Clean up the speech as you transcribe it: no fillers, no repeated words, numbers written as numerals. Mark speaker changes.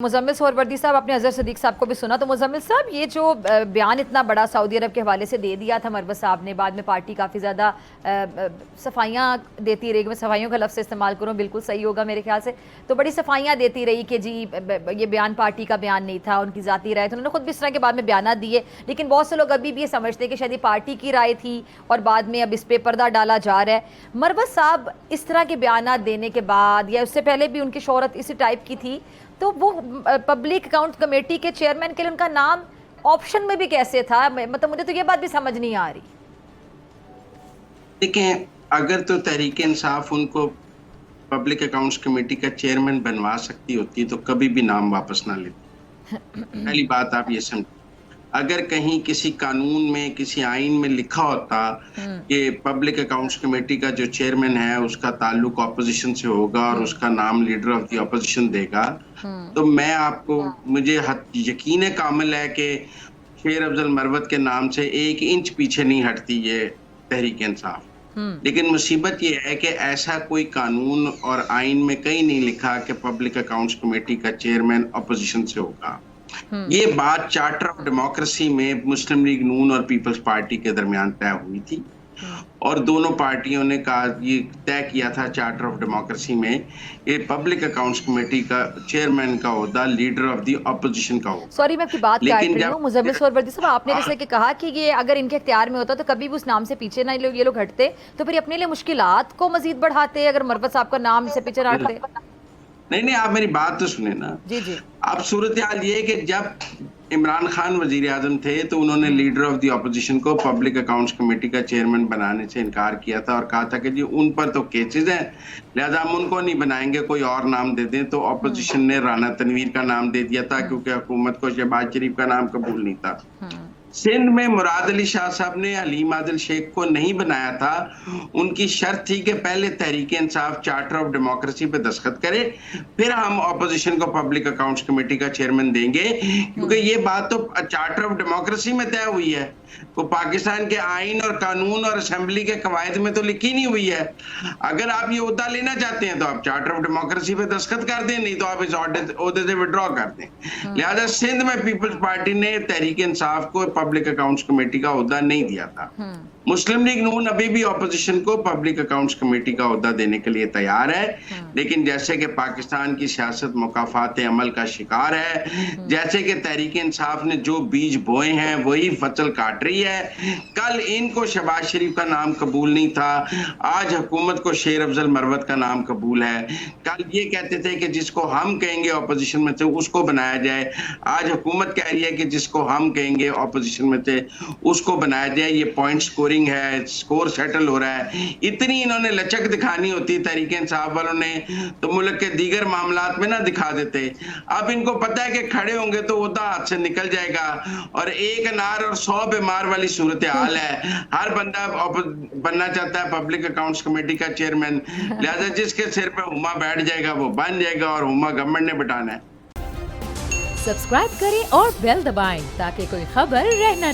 Speaker 1: मुज़म्मिल सोहरवर्दी साहब, आपने अज़हर सदीक साहब को भी सुना, तो मुज़म्मिल साहब ये जो बयान इतना बड़ा सऊदी अरब के हवाले से दे दिया था मरवत साहब ने, बाद में पार्टी काफ़ी ज़्यादा सफाइयाँ देती रही, मैं सफाइयों का लफ्ज़ इस्तेमाल करूँ बिल्कुल सही होगा मेरे ख्याल से, तो बड़ी सफाइयाँ देती रही कि जी ये बयान पार्टी का बयान नहीं था, उनकी ज़ाती राय थी। उन्होंने खुद भी इस तरह के बाद में बयान दिए, लेकिन बहुत से लोग अभी भी ये समझते हैं कि शायद ये पार्टी की राय थी और बाद में अब इस पे पर्दा डाला जा रहा है। मरवत साहब इस तरह के बयान देने के बाद या उससे पहले भी उनकी शोहरत इसी टाइप की थी, तो वो पब्लिक अकाउंट कमेटी के चेयरमैन के लिए उनका नाम ऑप्शन में भी कैसे था? मतलब मुझे तो ये बात भी समझ नहीं आ रही।
Speaker 2: देखें, अगर तो तहरीक इंसाफ उनको पब्लिक अकाउंट्स कमेटी का चेयरमैन बनवा सकती होती तो कभी भी नाम वापस ना लेती। पहली बात आप ये समझ, अगर कहीं किसी कानून में किसी आइन में लिखा होता कि पब्लिक अकाउंट्स कमेटी का जो चेयरमैन है उसका ताल्लुक ऑपोजिशन से होगा और उसका नाम लीडर ऑफ द ऑपोजिशन देगा, तो मैं आपको, मुझे यकीन कामिल है कि शेर अफजल मरवत के नाम से 1 इंच पीछे नहीं हटती ये तहरीक इंसाफ। लेकिन मुसीबत ये है कि ऐसा कोई कानून और आइन में कहीं नहीं लिखा कि पब्लिक अकाउंट्स कमेटी का चेयरमैन ऑपोजिशन से होगा। ये बात चार्टर ऑफ डेमोक्रेसी में मुस्लिम लीग नून और पीपल्स पार्टी के दरमियान तय हुई थी और दोनों पार्टियों ने कहा, ये तय किया था चार्टर ऑफ डेमोक्रेसी में, ये पब्लिक अकाउंट्स कमेटी का चेयरमैन का होगा लीडर ऑफ द ऑपोजिशन का होगा।
Speaker 1: सॉरी मैं आपकी बात काट रही हूँ मुज़म्मिल सोहरवर्दी साहब, आपने जैसे कि कहा कि ये अगर इनके इख्तियार में होता तो कभी भी उस नाम से पीछे ना ये लोग हटते, तो फिर अपने लिए मुश्किलात को मजीद बढ़ाते अगर मरवत साहब का नाम से पीछे ना हटते।
Speaker 2: नहीं, आप मेरी बात तो सुने ना।
Speaker 1: जी जी।
Speaker 2: अब सूरत हाल ये है कि जब इमरान खान वजीर आजम थे तो उन्होंने लीडर ऑफ द ऑपोजिशन को पब्लिक अकाउंट्स कमेटी का चेयरमैन बनाने से इनकार किया था और कहा था कि जी उन पर तो केसेस हैं, लिहाजा हम उनको नहीं बनाएंगे, कोई और नाम दे दें। तो ऑपोजिशन ने राना तनवीर का नाम दे दिया था क्योंकि हुकूमत को शहबाज शरीफ का नाम कबूल नहीं था। सिंध में मुराद अली शाह साहब ने हलीम आदिल शेख को नहीं बनाया था, उनकी शर्त थी कि पहले Tehreek Insaf charter of democracy पे दस्तखत करे, फिर हम ऑपोजिशन को पब्लिक अकाउंट्स कमेटी का चेयरमैन देंगे, क्योंकि ये बात तो चार्टर ऑफ डेमोक्रेसी में तय हुई है, वो पाकिस्तान के आइन और कानून और असेंबली के कवायद में तो लिखी नहीं हुई है। अगर आप ये ओहदा लेना चाहते हैं तो आप चार्टर ऑफ डेमोक्रेसी पे दस्तखत कर दें, नहीं तो आप इस ओहदे से विड्रॉ कर दें। लिहाजा सिंध में पीपल्स पार्टी ने तहरीक इंसाफ को पब्लिक अकाउंट्स कमेटी का ओहदा नहीं दिया था। मुस्लिम लीग नून अभी भी ऑपोजिशन को पब्लिक अकाउंट्स कमेटी का ओहदा देने के लिए तैयार है, लेकिन जैसे कि पाकिस्तान की सियासत मुकाफात अमल का शिकार है, जैसे कि तहरीक इंसाफ ने जो बीज बोए हैं वही फसल काट रही है। कल इनको शहबाज शरीफ का नाम कबूल नहीं था, आज हुकूमत को शेर अफजल मरवत का नाम कबूल है। कल ये कहते थे कि जिसको हम कहेंगे ऑपोजिशन में से उसको बनाया जाए, आज हुकूमत कह रही है कि जिसको हम कहेंगे ऑपोजिशन में से उसको बनाया जाए। ये पॉइंट स्कोरिंग है, स्कोर सेटल हो रहा है। इतनी इन्होंने लचक दिखानी होती तहरीक इंसाफ वालों ने तो मुल्क के दीगर मामलात में ना दिखा देते। अब इनको पता है कि खड़े होंगे तो ओहदा हाथ से निकल जाएगा और 1 अनार और 100 बीमार वाली सूरत हाल है। हर बंदा बनना चाहता है पब्लिक अकाउंट्स कमेटी का चेयरमैन, लिहाजा जिसके सिर पे हुमा बैठ जाएगा वो बन जाएगा और हुमा गवर्नमेंट ने बिठाना है।
Speaker 3: सब्सक्राइब करें और बेल दबाएं ताकि कोई खबर रह न